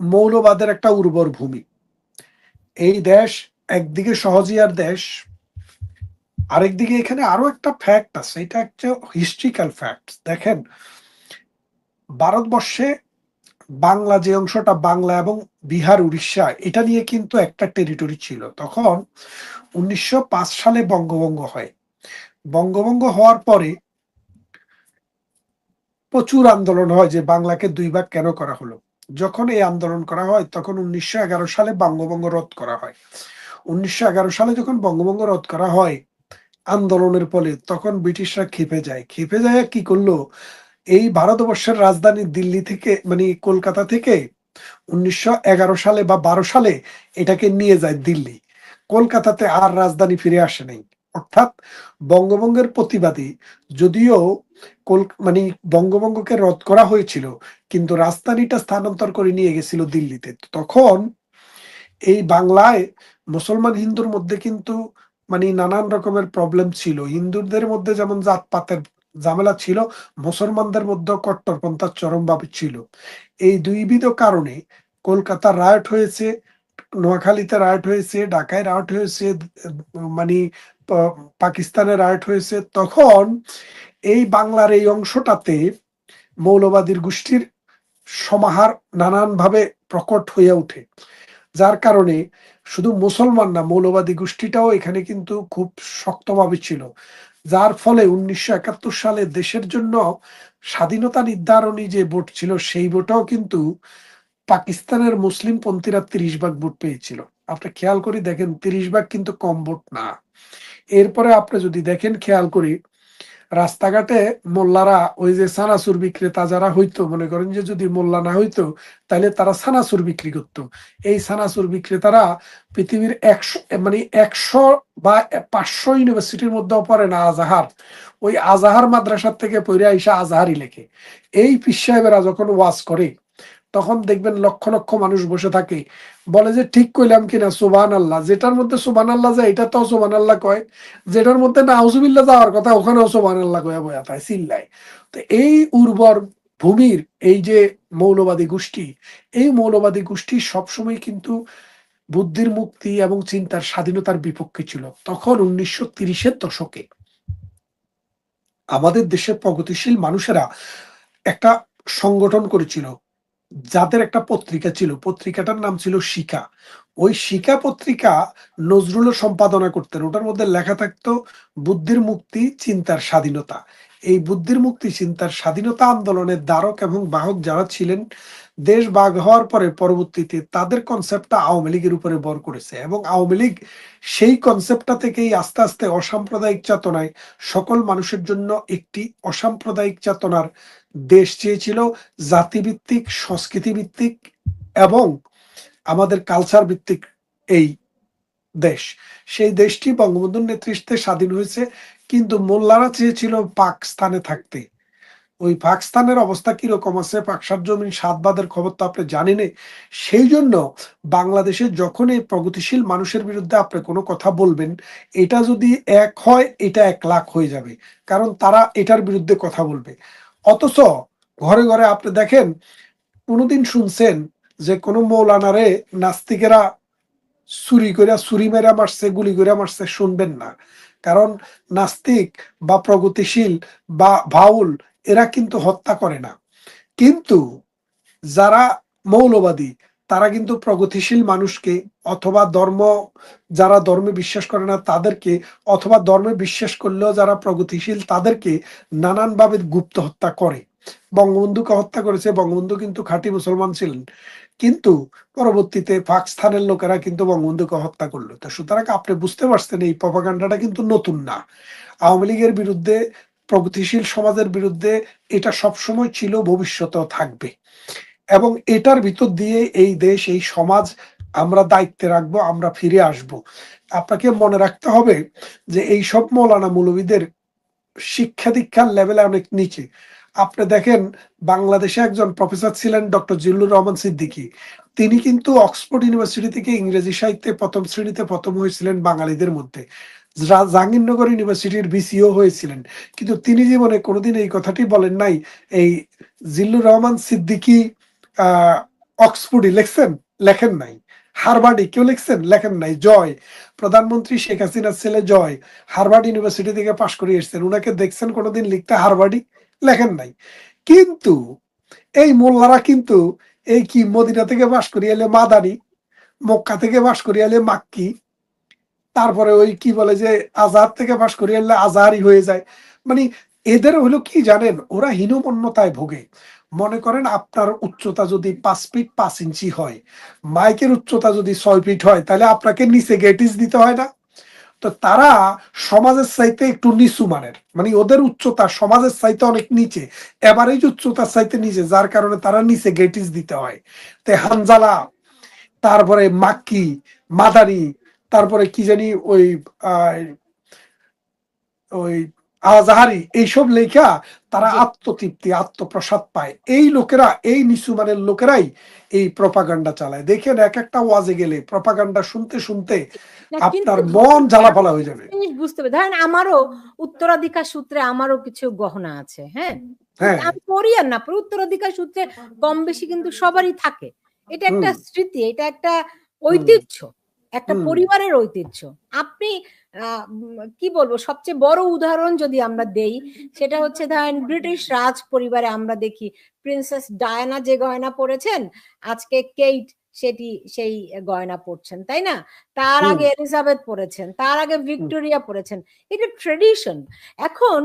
মৌলবাদের একটা উর্বর ভূমি। এই দেশ একদিকে সহজিয়ার দেশ, আরেকদিকে এখানে আরো একটা ফ্যাক্ট আছে, এটা একটা হিস্ট্রিক্যাল ফ্যাক্ট। দেখেন, ভারতবর্ষে বাংলা যে অংশটা, বাংলা এবং বিহার উড়িষ্যা, এটা নিয়ে কিন্তু একটা টেরিটরি ছিল। তখন 1905 সালে বঙ্গভঙ্গ হয়। বঙ্গভঙ্গ হওয়ার পরে প্রচুর আন্দোলন হয় যে বাংলাকে দুই ভাগ কেন করা হলো। যখন এই আন্দোলন করা হয় তখন 1911 সালে বঙ্গভঙ্গ রদ করা হয়। 1911 সালে যখন বঙ্গভঙ্গ রদ করা হয় আন্দোলনের ফলে, তখন ব্রিটিশরা খেপে যায়। খেপে যায় কি করলো, এই ভারতবর্ষের রাজধানী দিল্লি থেকে, মানে কলকাতা থেকে 1911 সালে বা 12 সালে এটাকে নিয়ে যায় দিল্লি। কলকাতাতে আর রাজধানী ফিরে আসে নাই। অর্থাৎ বঙ্গভঙ্গের প্রতিবাদী, যদিও মানে বঙ্গভঙ্গকে রদ করা হয়েছিল, কিন্তু রাজধানীটা স্থানান্তর করে নিয়ে গেছিল দিল্লিতে। তখন এই বাংলায় মুসলমান হিন্দুর মধ্যে কিন্তু মানে নানান রকমের প্রবলেম ছিল। হিন্দুদের মধ্যে যেমন জাতপাতের ঝামেলা ছিল, মুসলমানদের মধ্যে কট্টরপন্থার চরমভাবে ছিল। এই দুইবিধ কারণে কলকাতার রায়ট হয়েছে, নোয়াখালীতে রায়ট হয়েছে, ঢাকায় রায়ট হয়েছে, মানে পাকিস্তানে রায়ট হয়েছে। তখন এই বাংলার এই অংশটাতে মৌলবাদীর গোষ্ঠীর সমাহার নানানভাবে প্রকট হয়ে ওঠে, যার কারণে শুধু মুসলমান না, মৌলবাদী গোষ্ঠীটাও এখানে কিন্তু খুব শক্তভাবে ছিল। যার ফলে 1971 সালে দেশের জন্য স্বাধীনতা নির্ধারণী যে ভোট ছিল, সেই ভোটও কিন্তু পাকিস্তানের মুসলিম পন্থীরা 30 ভাগ ভোট পেয়েছিল। আপনি খেয়াল করে দেখেন, 30 ভাগ কিন্তু কম ভোট না। এরপরে আপনি যদি দেখেন খেয়াল করি, রাস্তাঘাটে মোল্লারা, ওই যে সানাসুর বিক্রেতা যারা হইতো, মনে করেন যে যদি মোল্লা না হইতো তাহলে তারা সানাসুর বিক্রি করতো। এই সানাসুর বিক্রেতারা পৃথিবীর 100, মানে 100 বা 500 ইউনিভার্সিটির মধ্যেও পড়ে না আজাহার, ওই আজাহার মাদ্রাসার থেকে পড়ে আইসা আজাহারই লেখে। এই পীর সাহেবেরা যখন ওয়াজ করে তখন দেখবেন লক্ষ লক্ষ মানুষ বসে থাকে, বলে যে ঠিক কইলাম কিনা, সুবহান আল্লাহ। যেটার মধ্যে সুবহান আল্লাহ যায় এটা তো সুবহান আল্লাহ কয়, যেটার মধ্যে নাউজুবিল্লাহ যাওয়ার কথা ওখানেও সুবহান আল্লাহ কয়া বয়া থাকে, চিল্লায়। তো এই উর্বর ভূমির এই যে মৌলবাদী গোষ্ঠী, এই মৌলবাদী গোষ্ঠী সবসময় কিন্তু বুদ্ধির মুক্তি এবং চিন্তার স্বাধীনতার বিপক্ষে ছিল। তখন 1930-এর দশকে আমাদের দেশের প্রগতিশীল মানুষেরা একটা সংগঠন করেছিল, যাদের একটা পত্রিকা ছিল, পত্রিকাটার নাম ছিল শিখা। ওই শিখা পত্রিকা নজরুলও সম্পাদনা করতেন। ওটার মধ্যে লেখা থাকতো বুদ্ধির মুক্তি, চিন্তার স্বাধীনতা। এই বুদ্ধির মুক্তি, চিন্তার স্বাধীনতা আন্দোলনের ধারক এবং বাহক যারা ছিলেন, দেশ ভাগ হওয়ার পরে পরবর্তীতে তাদের কনসেপ্টটা আওয়ামী লীগের উপরে ভর করেছে এবং আওয়ামী লীগ সেই কনসেপ্টটা থেকেই আস্তে আস্তে অসাম্প্রদায়িক চেতনায় সকল মানুষের জন্য একটি অসাম্প্রদায়িক চেতনার দেশ চেয়েছিল, জাতিভিত্তিক, সংস্কৃতিভিত্তিক এবং আমাদের কালচার ভিত্তিক এই দেশ। সেই দেশটি বঙ্গবন্ধুর নেতৃত্বে স্বাধীন হয়েছে, কিন্তু মোল্লারা চেয়েছিল পাকিস্তানে থাকতে। ওই পাকিস্তানের অবস্থা কিরকম আছে, পাকসার জমিন ৭ বাঁধের খবর তো আপনি জানেনই। সেই জন্য বাংলাদেশে যখন এই প্রগতিশীল মানুষের বিরুদ্ধে আপনি কোনো কথা বলবেন, এটা যদি এক হয়, এটা ১ লাখ হয়ে যাবে, কারণ তারা এটার বিরুদ্ধে কথা বলবে। অথচ ঘরে ঘরে আপনি দেখেন, কোনোদিন শুনছেন যে কোনো মৌলানারে নাস্তিকেরা ছুরি মেরা মারছে, গুলি করে মারছে? শুনবেন না। কারণ নাস্তিক বা প্রগতিশীল বা ভাউল এরা কিন্তু হত্যা করে না। কিন্তু যারা মৌলবাদী তারা কিন্তু প্রগতিশীল মানুষকে, অথবা যারা ধর্মে বিশ্বাস করে না তাদেরকে, অথবা ধর্মে বিশ্বাস করলেও যারা প্রগতিশীল তাদেরকে নানানভাবে গুপ্ত হত্যা করে। বঙ্গবন্ধুকে হত্যা করেছে, বঙ্গবন্ধু কিন্তু খাঁটি মুসলমান ছিলেন, কিন্তু পরবর্তীতে পাকিস্তানের লোকেরা কিন্তু বঙ্গবন্ধুকে হত্যা করলো। তো সুতরাং আপনি বুঝতে পারছেন এই প্রপাগান্ডাটা কিন্তু নতুন না। আওয়ামী লীগের বিরুদ্ধে, প্রগতিশীল সমাজের বিরুদ্ধে এটা সবসময় ছিল, ভবিষ্যতেও থাকবে। এবং এটার ভিতর দিয়ে এই দেশ, এই সমাজ আমরা দায়িত্বে রাখবো, আমরা ফিরে আসব। আপনাকে মনে রাখতে হবে যে এই সব মৌলানা মৌলবীদের শিক্ষা দীক্ষার লেভেলে অনেক নিচে। আপনি দেখেন, বাংলাদেশে একজন প্রফেসর ছিলেন ডক্টর জিল্লুর রহমান সিদ্দিকী। তিনি কিন্তু অক্সফোর্ড ইউনিভার্সিটি থেকে ইংরেজি সাহিত্যে প্রথম শ্রেণীতে প্রথম হয়েছিলেন বাঙালিদের মধ্যে। জাহাঙ্গীরনগর ইউনিভার্সিটির বিসিও হয়েছিলেন, কিন্তু তিনি জীবনে কোনোদিন এই কথাটি বলেন নাই, এই জিল্লুর রহমান সিদ্দিকী আহ অক্সফোর্ডে লেখছেন? লেখেন নাই। হারবার্ডে কেউ লিখছেন? লেখেন নাই। জয়, প্রধানমন্ত্রী শেখ হাসিনার ছেলে জয়, হারবার্ড ইউনিভার্সিটি থেকে পাশ করে এসেছেন, উনাকে দেখছেন কোনোদিন লিখতে হারবার্ডই? লেখেন নাই। কিন্তু এই মোল্লারা কিন্তু এই কি মদিনা থেকে পাশ করিয়ে এলে মাদানি, মক্কা থেকে পাশ করিয়ে এলে মাক্কি, তারপরে ওই কি বলে যে আজহার থেকে পাশ করিয়ে এলে আজহারি হয়ে যায়। মানে এদের হলো কি জানেন, ওরা হীনমন্যতায় ভোগে। মনে করেন আপনার উচ্চতা যদি 5 ফিট 5 ইঞ্চি হয়, মাইকের উচ্চতা যদি 6 ফিট হয়, তাহলে আপনাকে নিচে গেটিস দিতে হয় না? তো তারা সমাজের চাইতে একটু নিচু মানের, মানে ওদের উচ্চতা সমাজের চাইতে অনেক নিচে, এভারেজ উচ্চতার চাইতে নিচে, যার কারণে তারা নিচে গেটিস দিতে হয়। তে হানজালা, তারপরে মাক্কি, মাদানি, তারপরে কি জানি ওই আহ, ওই আজাহারি, এইসব লেখা তারা জি। আত্মতৃপ্তি, আত্মপ্রসাদ পায়। এই লোকেরা, এই নিচু মানের লোকেরাই এই প্রপাগান্ডা চালায়। দেখেন এক একটা ওয়াজে গেলে প্রপাগান্ডা শুনতে শুনতে না আপনার কিন্তু মন জ্বালাফালা হয়ে যাবে। জিনিস বুঝতে হবে, ধরেন আমারও উত্তরাধিকার সূত্রে আমারও কিছু গহনা আছে, হ্যাঁ, হ্যাঁ। আমি পড়ি আর না পড়ি, উত্তরাধিকার সূত্রে কম বেশি কিন্তু সবারই থাকে। এটা একটা হুম। স্মৃতি, এটা একটা হুম। ঐতিহ্য, একটা হুম। পরিবারের ঐতিহ্য। আপনি কি বলবো, সবচেয়ে বড় উদাহরণ যদি আমরা দেই, সেটা হচ্ছে ধরেন ব্রিটিশ রাজ পরিবারে আমরা দেখি প্রিন্সেস ডায়ানা যে গয়না পরেছেন, আজকে কেইট সেটি সেই গয়না পরছেন, তাই না? তার হুম। আগে এলিজাবেথ পড়েছেন, তার আগে হুম। ভিক্টোরিয়া পড়েছেন। এটা ট্রেডিশন। এখন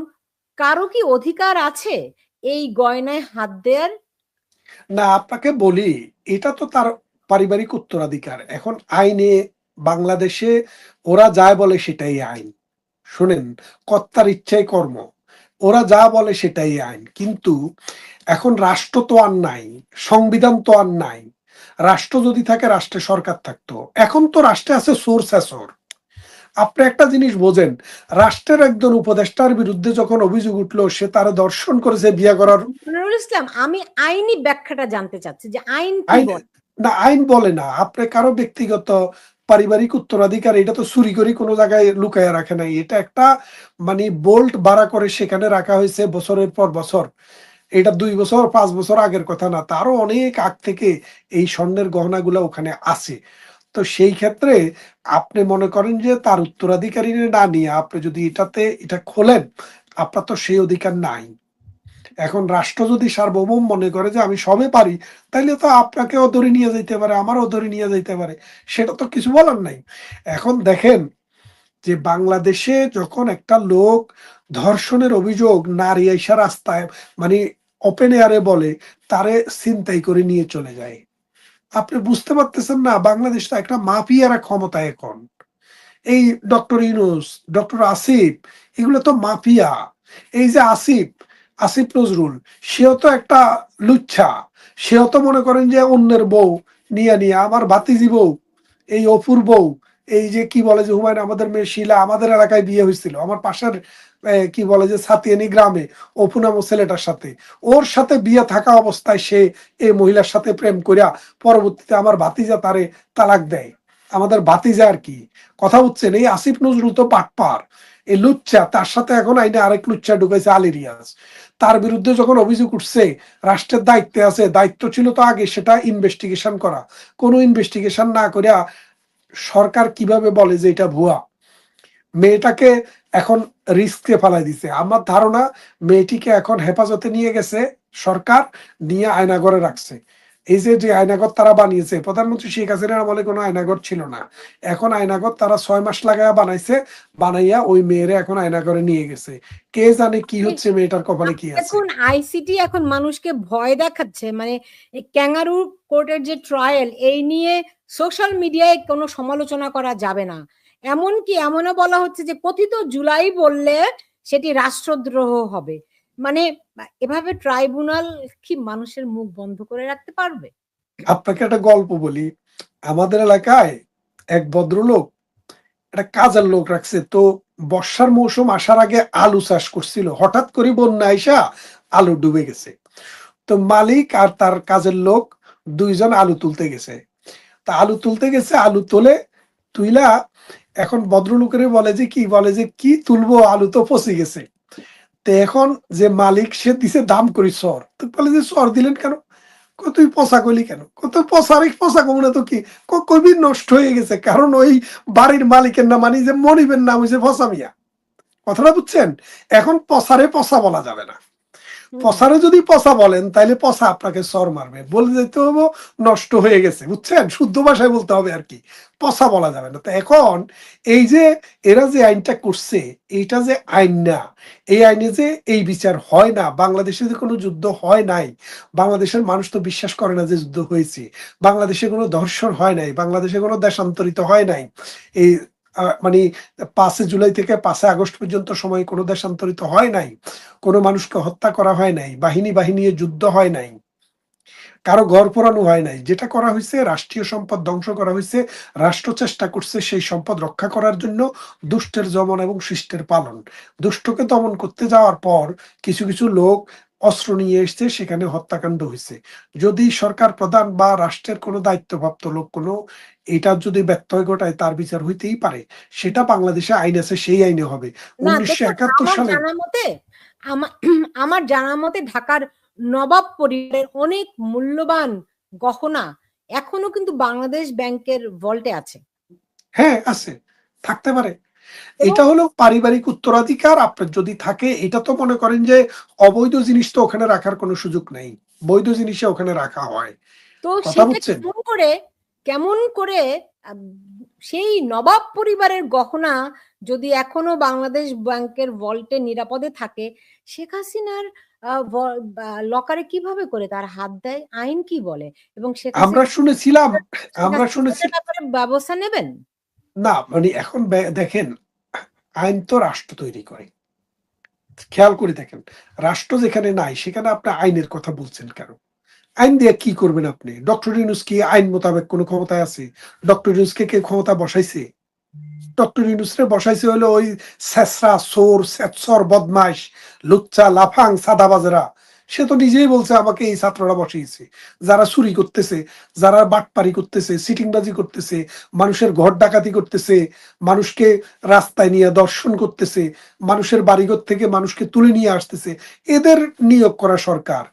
কারো কি অধিকার আছে এই গয়নায় হাত দেওয়ার? না, আপনাকে বলি, এটা তো তার পারিবারিক উত্তরাধিকার। এখন আইনে বাংলাদেশে ওরা যা বলে সেটাই আইন। শুনেন, কর্তার ইচ্ছাই কর্ম, ওরা যা বলে সেটাই আইন। কিন্তু এখন রাষ্ট্র তো আর নাই, সংবিধান তো আর নাই। রাষ্ট্র যদি থাকে, রাষ্ট্রে সরকার থাকতো। এখন তো রাষ্ট্রে আছে সোর স্যাসর। আপনি একটা জিনিস বোঝেন, রাষ্ট্রের একজন উপদেষ্টার বিরুদ্ধে যখন অভিযোগ উঠলো সে তার দর্শন করেছে বিয়ে করার, নুরুল ইসলাম, আমি আইনি ব্যাখ্যাটা জানতে চাচ্ছি যে আইন কি আইন, বলে। না আইন বলে না আপনি কারো ব্যক্তিগত পারিবারিক উত্তরাধিকার, এটা তো চুরি করে কোনো জায়গায় লুকায় রাখে নাই। এটা একটা মানে বোল্ট ভাড়া করে সেখানে রাখা হয়েছে বছরের পর বছর। এটা 2 বছর 5 বছর আগের কথা না, তারও অনেক আগ থেকে এই স্বর্ণের গহনাগুলো ওখানে আছে। তো সেই ক্ষেত্রে আপনি মনে করেন যে তার উত্তরাধিকারী না নিয়ে আপনি যদি এটা খোলেন, আপনার তো সেই অধিকার নাই। এখন রাষ্ট্র যদি সার্বভৌম মনে করে যে আমি সবে পারি, তাইলে তো আপনাকেও ধরে নিয়ে যাইতে পারে, আমারও ধরে নিয়ে যাইতে পারে। সেটা তো কিছু বলার নাই। এখন দেখেন যে বাংলাদেশে যখন একটা লোক ধর্ষণের অভিযোগ নারী আইসা রাস্তায় মানে ওপেন এয়ারে বলে, তারে ছিনতাই করে নিয়ে চলে যায়। আপনি বুঝতে পারতেছেন না বাংলাদেশটা একটা মাফিয়ারা ক্ষমতায় এখন। এই ডক্টর ইউনূস, ডক্টর আসিফ, এগুলো তো মাফিয়া। এই যে আসিফ, আসিফ নজরুল, সেও তো একটা লুচ্ছা। সেও তো মনে করেন যে অন্যের বউ নিয়ে নিয়ে আমার ভাতিজি বউ, এই অপুর বউ, এই যে কি বলে যে হুমায়ুন আমাদের মেয়ে শিলা আমাদের এলাকায় বিয়ে হয়েছিল আমার পাশের কি বলে যে সাতিয়ানি গ্রামে, অপু নামক ছেলেটার সাথে, ওর সাথে বিয়ে থাকা অবস্থায় সে এই মহিলার সাথে প্রেম করিয়া পরবর্তীতে আমার ভাতিজা তারে তালাক দেয়। আমাদের ভাতিজা আর কি, কথা হচ্ছে এই আসিফ নজরুল তো পাটপার, এই লুচ্চা, তার সাথে এখন আইনে আরেক লুচ্চা ঢুকাইছে আলী রিয়াজ। তার বিরুদ্ধে যখন অভিযোগ উঠছে, রাষ্ট্রের দায়িত্বে আছে, দায়িত্ব ছিল তো আগে সেটা ইনভেস্টিগেশন করা। কোনো ইনভেস্টিগেশন না করিয়া সরকার কিভাবে বলে যে এটা ভুয়া, মেয়েটাকে এখন রিস্কে ফেলাই দিছে। আমার ধারণা মেয়েটিকে এখন হেফাজতে নিয়ে গেছে সরকার, নিয়ে আয়নাগরে রাখছে। এই যে যে আয়নাগর তারা বানিয়েছে, প্রধানমন্ত্রী শেখ হাসিনার আমলে কোনো আয়নাগর ছিল না। এখন আয়নাগর তারা 6 মাস লাগায়া বানাইছে, বানাইয়া ওই মেয়েরে এখন আয়নাগরে নিয়ে গেছে। কে জানে কি হচ্ছে, মেয়েটার কপালে কি আছে। দেখুন আইসিটি এখন মানুষকে ভয় দেখাচ্ছে, মানে এই ক্যাঙ্গারু কোর্টের যে ট্রায়াল এই নিয়ে সোশ্যাল মিডিয়ায় কোনো সমালোচনা করা যাবে না। এমনকি এমনও বলা হচ্ছে যে কথিত জুলাই বললে সেটি রাষ্ট্রদ্রোহ হবে। মানে এভাবে ট্রাইব্যুনাল কি মানুষের মুখ বন্ধ করে রাখতে পারবে? আপনাকে একটা গল্প বলি। আমাদের এলাকায় এক ভদ্রলোক একটা কাজের লোক রাখছে। তো বর্ষার মৌসুম আসার আগে আলু চাষ করছিল, হঠাৎ করে বন্যা আইসা আলু ডুবে গেছে। তো মালিক আর তার কাজের লোক দুইজন আলু তুলতে গেছে। তা আলু তুলতে গেছে, আলু তোলে, তুইলা এখন ভদ্রলোকের বলে যে কি, বলে যে কি তুলবো, আলু তো পচে গেছে। তো এখন যে মালিক সে দিছে দাম করি সর, তো বলে যে সর দিলেন কেন? তুই পচা কইলি কেন? তুই পচা রে, পচা কমু না তো কি? কবি নষ্ট হয়ে গেছে, কারণ ওই বাড়ির মালিকের নাম মানে যে মনিবের নাম হয়েছে পচা মিয়া। কথাটা বুঝছেন? এখন পচারে পচা বলা যাবে না। পচারে যদি পচা বলেন তাইলে পচা আপনাকে সর মারবে, বলে যেতে হবে নষ্ট হয়ে গেছে, বুঝছেন? শুদ্ধ ভাষায় বলতে হবে আর কি, পচা বলা যাবে না। তো এখন এই যে এরা যে আইনটা করছে, এইটা যে আইন না, এই আইনে যে এই বিচার হয় না, বাংলাদেশে যে কোনো যুদ্ধ হয় নাই, বাংলাদেশের মানুষ তো বিশ্বাস করে না যে যুদ্ধ হয়েছে, বাংলাদেশে কোনো ধর্ষণ হয় নাই, বাংলাদেশে কোনো দেশান্তরিত হয় নাই, এই মানে 5 জুলাই থেকে 5 আগস্ট পর্যন্ত সময় কোনো দেশান্তরিত হয় নাই, কোনো মানুষকে হত্যা করা হয় নাই, বাহিনী বাহিনী যুদ্ধ হয় নাই, কারো ঘর পোড়ানো হয় নাই। যেটা করা হয়েছে রাষ্ট্রীয় সম্পদ ধ্বংস করা হয়েছে। রাষ্ট্র চেষ্টা করছে সেই সম্পদ রক্ষা করার জন্য দুষ্টের দমন এবং শিষ্টের পালন। দুষ্টকে দমন করতে যাওয়ার পর কিছু কিছু লোক অস্ত্র নিয়ে এসছে, সেখানে হত্যাকাণ্ড হয়েছে। যদি সরকার প্রধান বা রাষ্ট্রের কোনো দায়িত্বপ্রাপ্ত লোক কোনো এটা যদি ব্যত্যয় ঘটায়, তার বিচার হইতেই পারে। সেটা বাংলাদেশে আইন আছে, সেই আইনে হবে। না উনিশশো দেখুন, একাত্তর আমার সালে জানা মতে আমার জানা মতে ঢাকার নবাব পরিবারের অনেক মূল্যবান গহনা এখনো কিন্তু বাংলাদেশ ব্যাংকের ভল্টে আছে। হ্যাঁ আছে, থাকতে পারে। এবং এটা হলো পারিবারিক উত্তরাধিকার, আপনার যদি থাকে। এটা তো মনে করেন যে অবৈধ জিনিস তো ওখানে রাখার কোনো সুযোগ নেই, বৈধ জিনিসে ওখানে রাখা হয়। তো কথা সেটা বুঝছেন? কেমন করে আহ, সেই নবাব পরিবারের গহনা যদি এখনো বাংলাদেশ ব্যাংকের ভল্টে নিরাপদে থাকে, শেখ হাসিনার লকারে কিভাবে করে তার হাত দেয়? আইন কি বলে? এবং শেখ আমরা হাসিনা শুনেছিলাম, শেখ আমরা হাসিনা শুনেছি, এটার ব্যাপারে ব্যবস্থা নেবেন? না মানে এখন দেখেন, আইন তো রাষ্ট্র তৈরি করে। খেয়াল করে দেখেন, রাষ্ট্র যেখানে নাই সেখানে আপনি আইনের কথা বলছেন কেন? আইন দিয়ে কি করবেন আপনি? ডক্টর ইউনূস কি আইন মোতাবেক কোনো ক্ষমতায় আছে? ডক্টর ইউনূসকে কে ক্ষমতা বসাইছে? ডক্টর ইউনূসরে বসাইছে হলো ওই ছেসরা সোর সেৎসর বদমাইশ লুচ্চা লাফাং সাদাবাজরা। সে তো নিজেই বলছে আমাকে এই ছাত্ররা বসিয়েছে, যারা চুরি করতেছে, যারা বাটপারি করতেছে, সিটিংবাজি করতেছে, মানুষের ঘর ডাকাতি করতেছে, মানুষকে রাস্তায় নিয়ে দর্শন করতেছে, মানুষের বাড়িঘর থেকে মানুষকে তুলে নিয়ে আসতেছে, এদের নিয়োগ করা সরকার।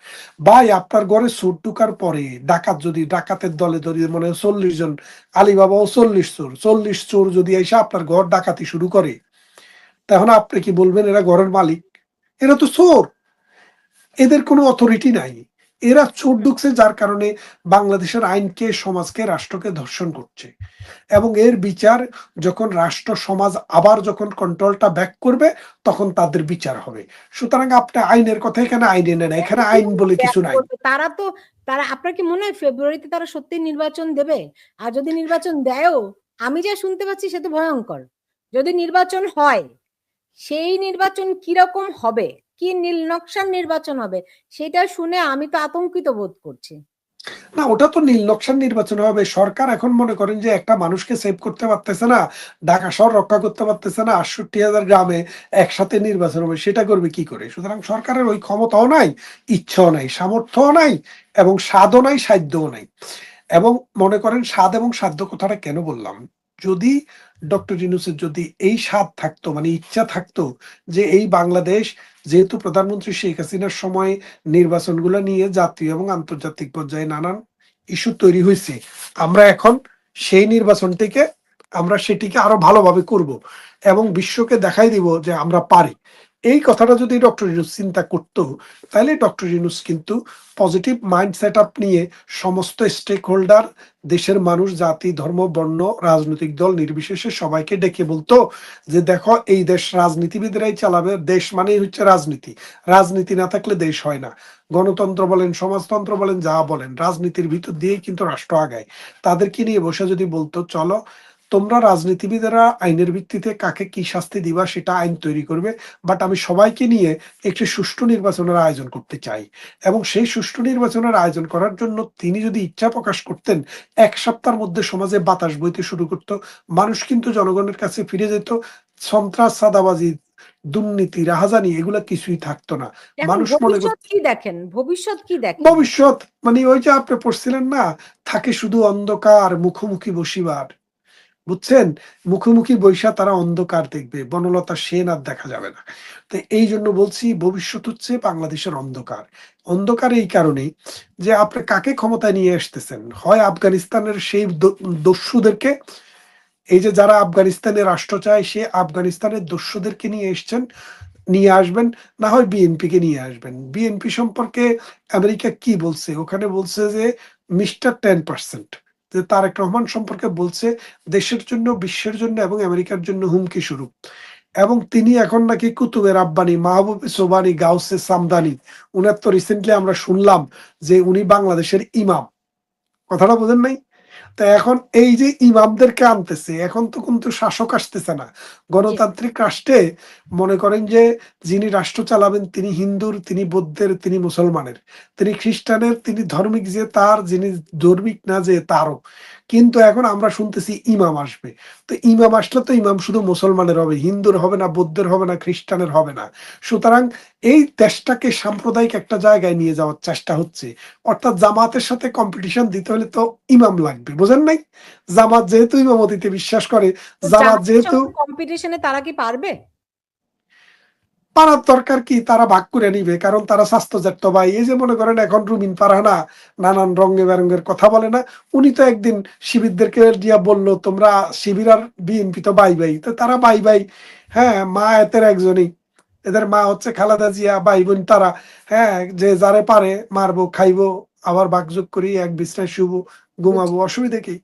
ভাই আপনার ঘরে চোর ঢুকার পরে ডাকাত, যদি ডাকাতের দলে যদি মনে হয় 40 জন, আলিবাবাও 40 চোর, 40 চোর যদি এসে আপনার ঘর ডাকাতি শুরু করে, তখন আপনি কি বলবেন এরা ঘরের মালিক? এরা তো চোর। এদের কোনো অথরিটি নাই। এরা চোর ঢুকছে যার কারণে বাংলাদেশের আইনকে, সমাজকে, রাষ্ট্রকে ধর্ষণ করছে। এবং এর বিচার যখন রাষ্ট্র সমাজ আবার যখন কন্ট্রোলটা ব্যাক করবে তখন তাদের বিচার হবে। সুতরাং আপনি আইনের কথা এখানে আইনে নেন, এখানে আইন বলে কিছু নাই। তারা তো, তারা, আপনার কি মনে হয় ফেব্রুয়ারিতে তারা সত্যি নির্বাচন দেবে? আর যদি নির্বাচন দেয়ও, আমি যা শুনতে পাচ্ছি সে তো ভয়ঙ্কর। যদি নির্বাচন হয়, সেই নির্বাচন কিরকম হবে, কি নীল নকশার নির্বাচন হবে, সেটা শুনে আমি তো আতঙ্কিত বোধ করছি। না, ওটা তো নীল নকশার নির্বাচন হবে। সরকার এখন মনে করেন যে একটা মানুষকে সেভ করতে পারতেছে না, ঢাকা শহর রক্ষা করতে পারতেছে না, 68,000 গ্রামে একসাথে নির্বাচন হবে, সেটা করবে কি করে? সুতরাং সরকারের ওই ক্ষমতাও নাই, ইচ্ছাও নাই, সামর্থ্যও নাই, এবং স্বাদও নাই, সাধ্যও নাই। এবং মনে করেন স্বাদ এবং সাধ্য কথাটা কেন বললাম, যদি ডক্টর ইউনূসের যদি এই স্বাদ থাকতো, মানে ইচ্ছা থাকতো যে এই বাংলাদেশ, যেহেতু প্রধানমন্ত্রী শেখ হাসিনার সময় নির্বাচনগুলো নিয়ে জাতীয় এবং আন্তর্জাতিক পর্যায়ে নানান ইস্যু তৈরি হয়েছে, আমরা এখন সেই নির্বাচনটিকে, আমরা সেটিকে আরো ভালোভাবে করব এবং বিশ্বকে দেখাই দিব যে আমরা পারি। এই কথাটা যদি ডক্টর ইউনূস চিন্তা করতো, তাহলে ডক্টর ইউনূস কিন্তু পজিটিভ মাইন্ড সেট আপ নিয়ে সমস্ত স্টেক হোল্ডার, দেশের মানুষ, জাতি, ধর্ম, বর্ণ, রাজনৈতিক দল নির্বিশেষে সবাইকে ডেকে বলতো যে দেখো, এই দেশ রাজনীতিবিদরাই চালাবে, দেশ মানেই হচ্ছে রাজনীতি, রাজনীতি না থাকলে দেশ হয় না। গণতন্ত্র বলেন, সমাজতন্ত্র বলেন, যা বলেন, রাজনীতির ভিতর দিয়েই কিন্তু রাষ্ট্র আগায়। তাদেরকে নিয়ে বসে যদি বলতো চলো তোমরা রাজনীতিবিদেরা আইনের ভিত্তিতে কাকে কি শাস্তি দিবা সেটা আইন তৈরি করবে, বাট আমি সবাইকে নিয়ে একটি সুষ্ঠু নির্বাচনের আয়োজন করতে চাই। এবং সেই সুষ্ঠু নির্বাচনের আয়োজন করার জন্য তিনি যদি ইচ্ছা প্রকাশ করতেন, 1 সপ্তাহের মধ্যে সমাজে বাতাস বইতে শুরু করত, মানুষ কিন্তু জনগণের কাছে ফিরে যেত, সন্ত্রাস, চাঁদাবাজি, দুর্নীতি, রাহাজানি এগুলা কিছুই থাকতো না। এখন মানুষ মনে করত ভবিষ্যৎ কি দেখেন, ভবিষ্যৎ কি দেখেন? ভবিষ্যৎ মানে ওই যে আপনি পড়ছিলেন না, থাকে শুধু অন্ধকার, মুখোমুখি বসিবার, বুঝছেন? মুখোমুখি বৈশা তারা অন্ধকার দেখবে, বনলতা সেন আর দেখা যাবে না। তো এই জন্য বলছি ভবিষ্যৎ হচ্ছে বাংলাদেশের অন্ধকার। অন্ধকার এই কারণেই যে আপনি কাকে ক্ষমতায় নিয়ে আসতেছেন, হয় আফগানিস্তানের সেই দস্যুদেরকে, এই যে যারা আফগানিস্তানে রাষ্ট্র চায়, সে আফগানিস্তানের দস্যুদেরকে নিয়ে এসছেন, নিয়ে আসবেন, না হয় বিএনপি কে নিয়ে আসবেন। বিএনপি সম্পর্কে আমেরিকা কি বলছে? ওখানে বলছে যে মিস্টার 10%, যে তারেক রহমান সম্পর্কে বলছে দেশের জন্য, বিশ্বের জন্য এবং আমেরিকার জন্য হুমকি স্বরূপ। এবং তিনি এখন নাকি কুতুবের আব্বানি, মাহবুবে সোবানি, গাউসে সামদানি। উনার তো রিসেন্টলি আমরা শুনলাম যে উনি বাংলাদেশের ইমাম। কথাটা বোঝেন নাই? তো এখন এই যে ইমামদেরকে আনতেছে, এখন তো কিন্তু শাসক আসতেছে না। জি। গণতান্ত্রিক রাষ্ট্রে মনে করেন যে যিনি রাষ্ট্র চালাবেন তিনি হিন্দুর, তিনি বৌদ্ধের, তিনি মুসলমানের, তিনি খ্রিস্টানের, তিনি ধর্মিক যে তার, যিনি ধর্মিক না যে তারও। কিন্তু এখন আমরা শুনতেছি ইমাম আসবে। তো ইমাম আসলে তো ইমাম শুধু মুসলমানের হবে, হিন্দুর হবে না, বৌদ্ধের হবে না, খ্রিস্টানের হবে না। সুতরাং এই দেশটাকে সাম্প্রদায়িক একটা জায়গায় নিয়ে যাওয়ার চেষ্টা হচ্ছে। অর্থাৎ জামাতের সাথে কম্পিটিশন দিতে হলে তো ইমাম লাগবে, বোঝেন নাই? জামাত যেহেতু ইমামতিতে বিশ্বাস করে, তো জামাত জামাতের যেহেতু, সঙ্গে কম্পিটিশনে তারা কি পারবে? পারার দরকার কি, তারা ভাগ করে নিবে, কারণ তারা স্বাস্থ্যজাত ভাই। এই যে মনে করেন এখন রুমিন ফারহানা নানান রঙে বেরঙের কথা বলে না, উনি তো একদিন শিবিরদেরকে দিয়া বলল তোমরা শিবির আর বিএনপি তো বাই বাই, তো তারা বাই বাই। হ্যাঁ, মা এতের একজনই, এদের মা হচ্ছে খালেদা জিয়া, ভাই বোন তারা। হ্যাঁ, যে যারে পারে মারবো, খাইবো, আবার ভাগযোগ করি, এক বিছনায় শুবো, ঘুমাবো, বুঝছি। অসুবিধা কি?